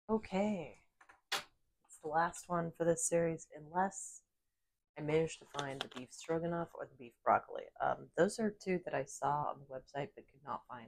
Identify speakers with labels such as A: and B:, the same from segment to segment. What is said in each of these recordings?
A: Okay, it's the last one for this series, unless I managed to find the beef stroganoff or the beef broccoli. Those are two that I saw on the website but could not find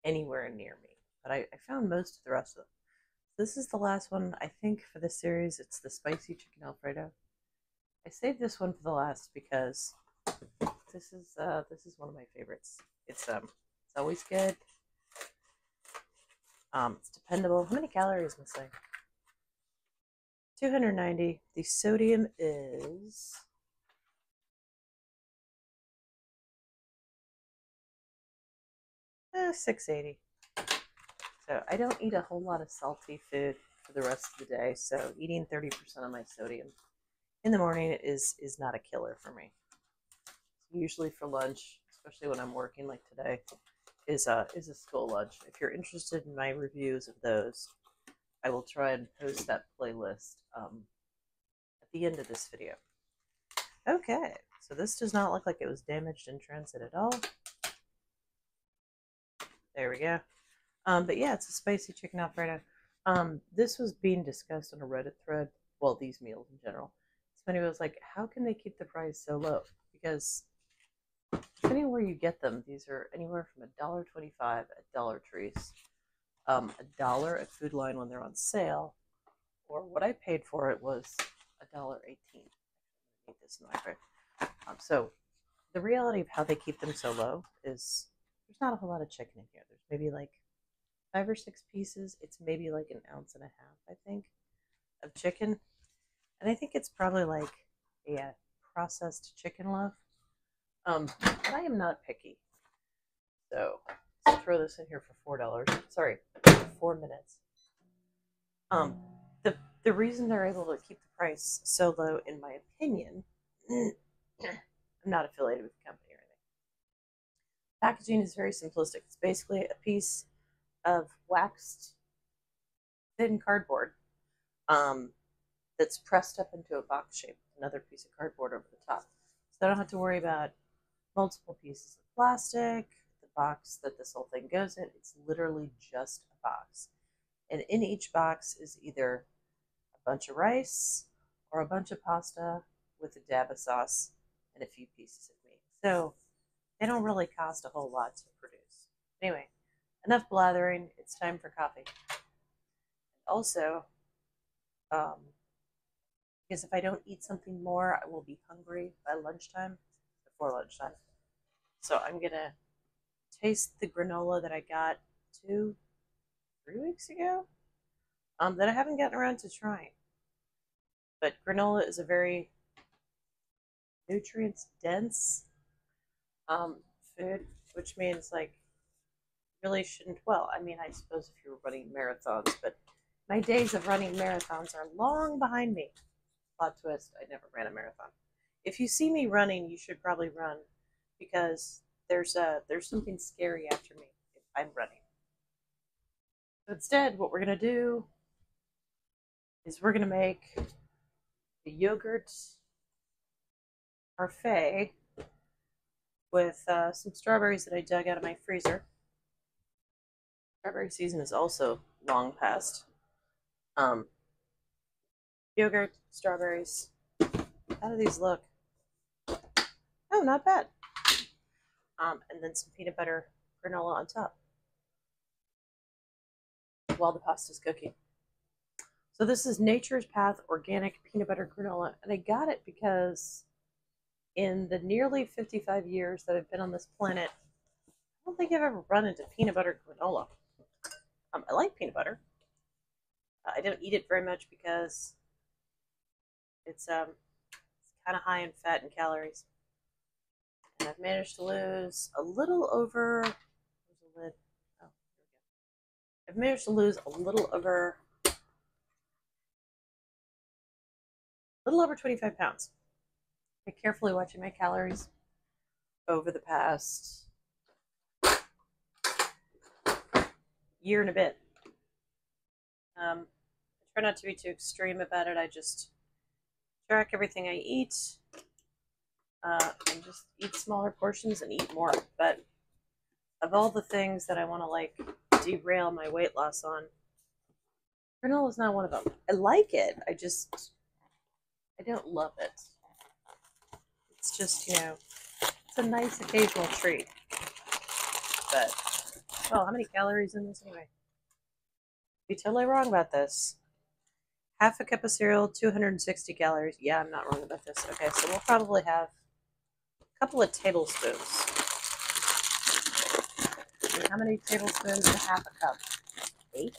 A: anywhere near me. But I found most of the rest of them. This is the last one, I think, for this series. It's the spicy chicken Alfredo. I saved this one for the last because this is one of my favorites. It's always good. It's dependable. How many calories am I saying? 290. The sodium is 680. So I don't eat a whole lot of salty food for the rest of the day. So eating 30% of my sodium in the morning is not a killer for me. Usually for lunch, especially when I'm working like today, is a school lunch. If you're interested in my reviews of those, I will try and post that playlist at the end of this video. Okay, so this does not look like it was damaged in transit at all. There we go. But yeah, it's a spicy chicken Alfredo. This was being discussed on a Reddit thread. Well, these meals in general. Somebody was like, how can they keep the price so low? Because depending on where you get them, these are anywhere from $1.25 at Dollar Trees, $1 at Food Line when they're on sale, or what I paid for it was $1.18. Eat this in my bread. So the reality of how they keep them so low is there's not a whole lot of chicken in here. There's maybe like 5 or 6 pieces. It's maybe like an ounce and a half, I think, of chicken. And I think it's probably like a processed chicken love. But I am not picky. So let's throw this in here for $4. Sorry, 4 minutes. The reason they're able to keep the price so low, in my opinion, I'm not affiliated with the company or anything. Packaging is very simplistic. It's basically a piece of waxed thin cardboard that's pressed up into a box shape with another piece of cardboard over the top. So I don't have to worry about multiple pieces of plastic, the box that this whole thing goes in. It's literally just a box. And in each box is either a bunch of rice or a bunch of pasta with a dab of sauce and a few pieces of meat. So they don't really cost a whole lot to produce. Anyway, enough blathering. It's time for coffee. Also, because if I don't eat something more, I will be hungry by lunchtime, before lunchtime. So I'm going to taste the granola that I got 2-3 weeks ago that I haven't gotten around to trying. But granola is a very nutrients-dense food, which means like really shouldn't, well, I mean, I suppose if you were running marathons, but my days of running marathons are long behind me. Plot twist, I never ran a marathon. If you see me running, you should probably run, because there's something scary after me if I'm running. So instead, what we're going to do is we're going to make the yogurt parfait with some strawberries that I dug out of my freezer. Strawberry season is also long past. Yogurt, strawberries. How do these look? Oh, not bad. And then some peanut butter granola on top while the pasta's cooking. So this is Nature's Path Organic Peanut Butter Granola, and I got it because in the nearly 55 years that I've been on this planet, I don't think I've ever run into peanut butter granola. I like peanut butter. I don't eat it very much because it's kind of high in fat and calories. And I've managed to lose a little over, where's the lid? Oh, here we go. I've managed to lose a little over 25 pounds. I'm carefully watching my calories over the past year and a bit. I try not to be too extreme about it. I just track everything I eat and just eat smaller portions and eat more. But of all the things that I want to like derail my weight loss on, Granola is not one of them. I like it. I don't love it. It's just, it's a nice occasional treat. But, well, how many calories in this anyway? Be totally wrong about this. Half a cup of cereal, 260 calories. Yeah, I'm not wrong about this. Okay, so we'll probably have a couple of tablespoons. And how many tablespoons in half a cup? 8.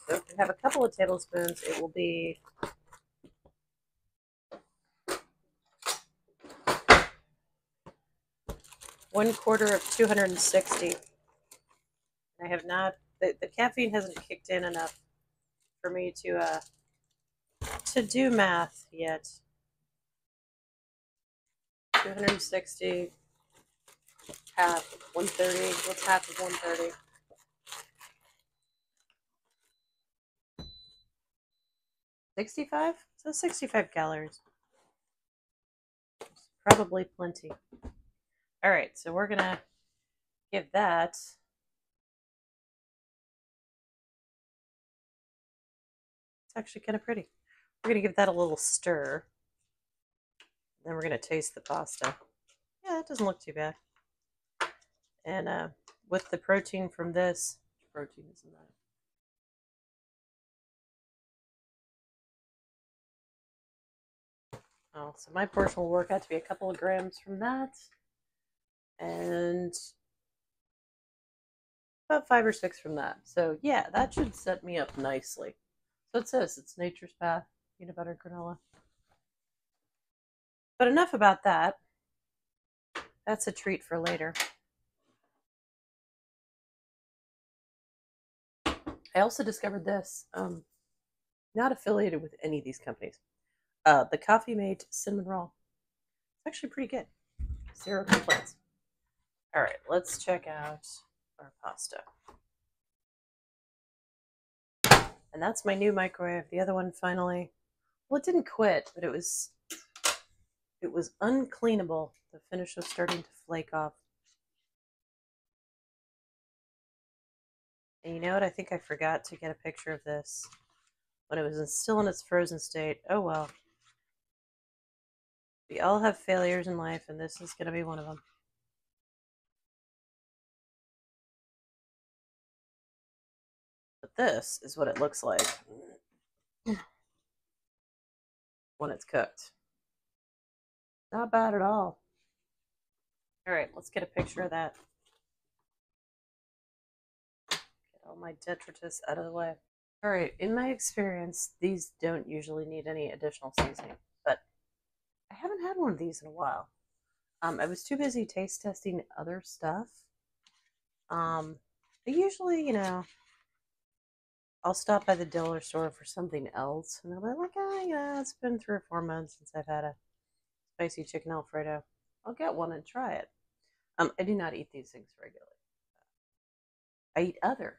A: So if we have a couple of tablespoons, it will be 1/4 of 260. I have not, the caffeine hasn't kicked in enough for me to do math yet. 260, half, 130. What's half of 130? 65? So 65 calories. Probably plenty. All right, so we're going to give that. It's actually kind of pretty. We're going to give that a little stir. Then we're going to taste the pasta. Yeah, that doesn't look too bad. And with the protein from this, protein is in that. Oh, so my portion will work out to be a couple of grams from that. And about 5 or 6 from that. So yeah, that should set me up nicely. So it says it's Nature's Path peanut butter granola. But enough about that. That's a treat for later. I also discovered this. Not affiliated with any of these companies. The Coffee Mate cinnamon roll. It's actually pretty good. 0 complaints. All right, let's check out our pasta. And that's my new microwave. The other one finally, well, it didn't quit, but it was uncleanable. The finish was starting to flake off. And you know what? I think I forgot to get a picture of this when it was still in its frozen state. Oh well. We all have failures in life, and this is going to be one of them. But this is what it looks like when it's cooked. Not bad at all. All right, let's get a picture of that. Get all my detritus out of the way. All right, in my experience, these don't usually need any additional seasoning, but I haven't had one of these in a while. I was too busy taste testing other stuff. But usually, I'll stop by the dollar store for something else, and I'll be like, oh, yeah, it's been 3 or 4 months since I've had a spicy chicken Alfredo. I'll get one and try it. I do not eat these things regularly. I eat other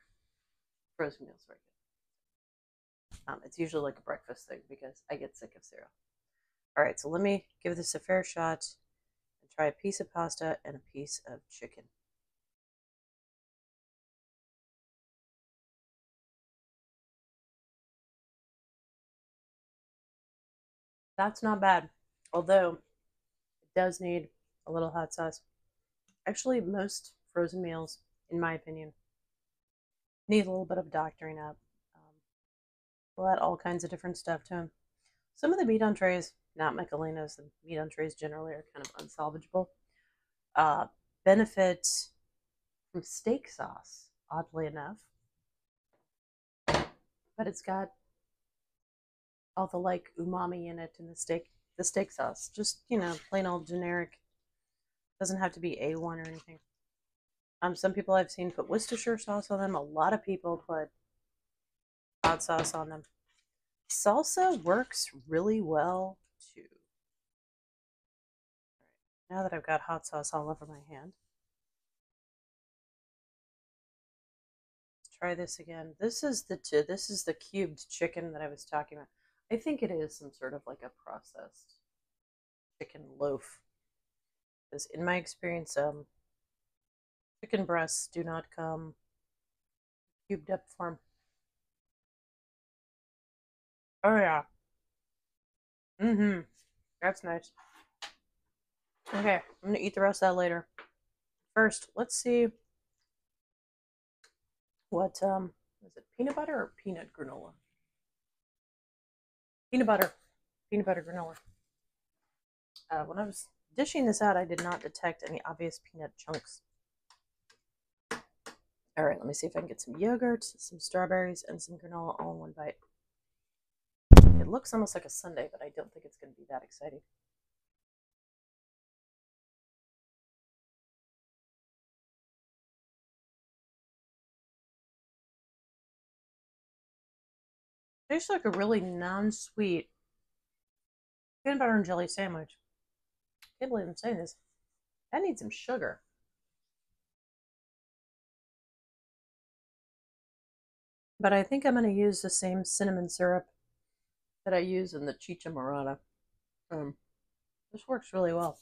A: frozen meals regularly. It's usually like a breakfast thing because I get sick of cereal. All right, so let me give this a fair shot and try a piece of pasta and a piece of chicken. That's not bad, although it does need a little hot sauce. Actually, most frozen meals, in my opinion, need a little bit of doctoring up. We'll add all kinds of different stuff to them. Some of the meat entrees, not Michelinas, the meat entrees generally are kind of unsalvageable, benefit from steak sauce, oddly enough. But it's got all the like umami in it in the steak sauce. Just, plain old generic. Doesn't have to be A1 or anything. Some people I've seen put Worcestershire sauce on them. A lot of people put hot sauce on them. Salsa works really well too. Now that I've got hot sauce all over my hand, let's try this again. This is the cubed chicken that I was talking about. I think it is some sort of like a processed chicken loaf. Because in my experience, chicken breasts do not come cubed up form. Oh yeah. Mm-hmm. That's nice. Okay, I'm gonna eat the rest of that later. First, let's see what is it peanut butter or peanut granola? Peanut butter. Peanut butter granola. When I was dishing this out, I did not detect any obvious peanut chunks. All right, let me see if I can get some yogurt, some strawberries, and some granola all in one bite. It looks almost like a sundae, but I don't think it's going to be that exciting. It tastes like a really non-sweet peanut butter and jelly sandwich. I can't believe I'm saying this. I need some sugar. But I think I'm going to use the same cinnamon syrup that I use in the chicha morada. Um, this works really well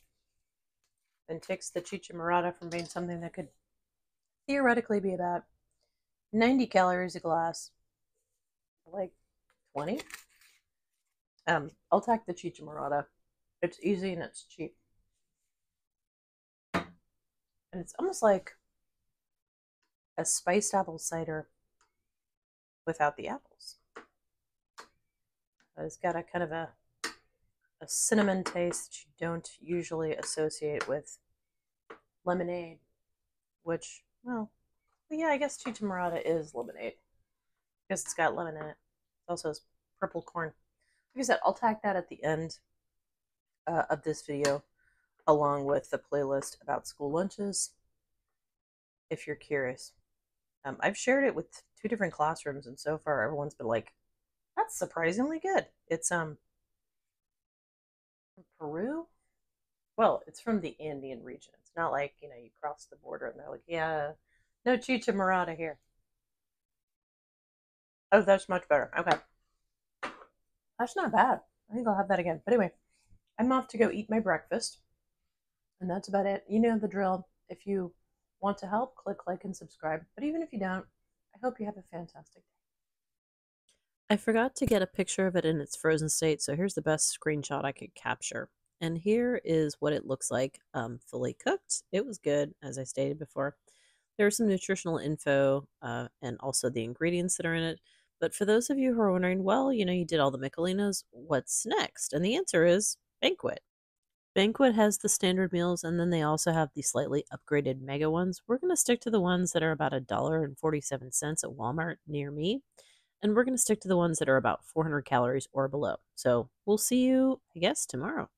A: and takes the chicha morada from being something that could theoretically be about 90 calories a glass, like 20. I'll take the chicha morada. It's easy and it's cheap. And it's almost like a spiced apple cider without the apples. It's got a kind of a cinnamon taste that you don't usually associate with lemonade, which, well, yeah, I guess chicha morada is lemonade because it's got lemon in it. It also has purple corn. Like I said, I'll tack that at the end of this video along with the playlist about school lunches if you're curious. I've shared it with 2 different classrooms, and so far everyone's been like, "That's surprisingly good." It's from Peru. Well, it's from the Andean region. It's not like you cross the border and they're like, "Yeah, no chicha morada here." Oh, that's much better. Okay, that's not bad. I think I'll have that again. But anyway, I'm off to go eat my breakfast, and that's about it. You know the drill. If you want to help, click like and subscribe. But even if you don't, I hope you have a fantastic day. I forgot to get a picture of it in its frozen state, so here's the best screenshot I could capture. And here is what it looks like fully cooked. It was good, as I stated before. There's some nutritional info and also the ingredients that are in it. But for those of you who are wondering, well, you did all the Michelinas, what's next? And the answer is Banquet. Banquet has the standard meals, and then they also have the slightly upgraded mega ones. We're going to stick to the ones that are about $1.47 at Walmart near me, and we're going to stick to the ones that are about 400 calories or below. So we'll see you, I guess, tomorrow.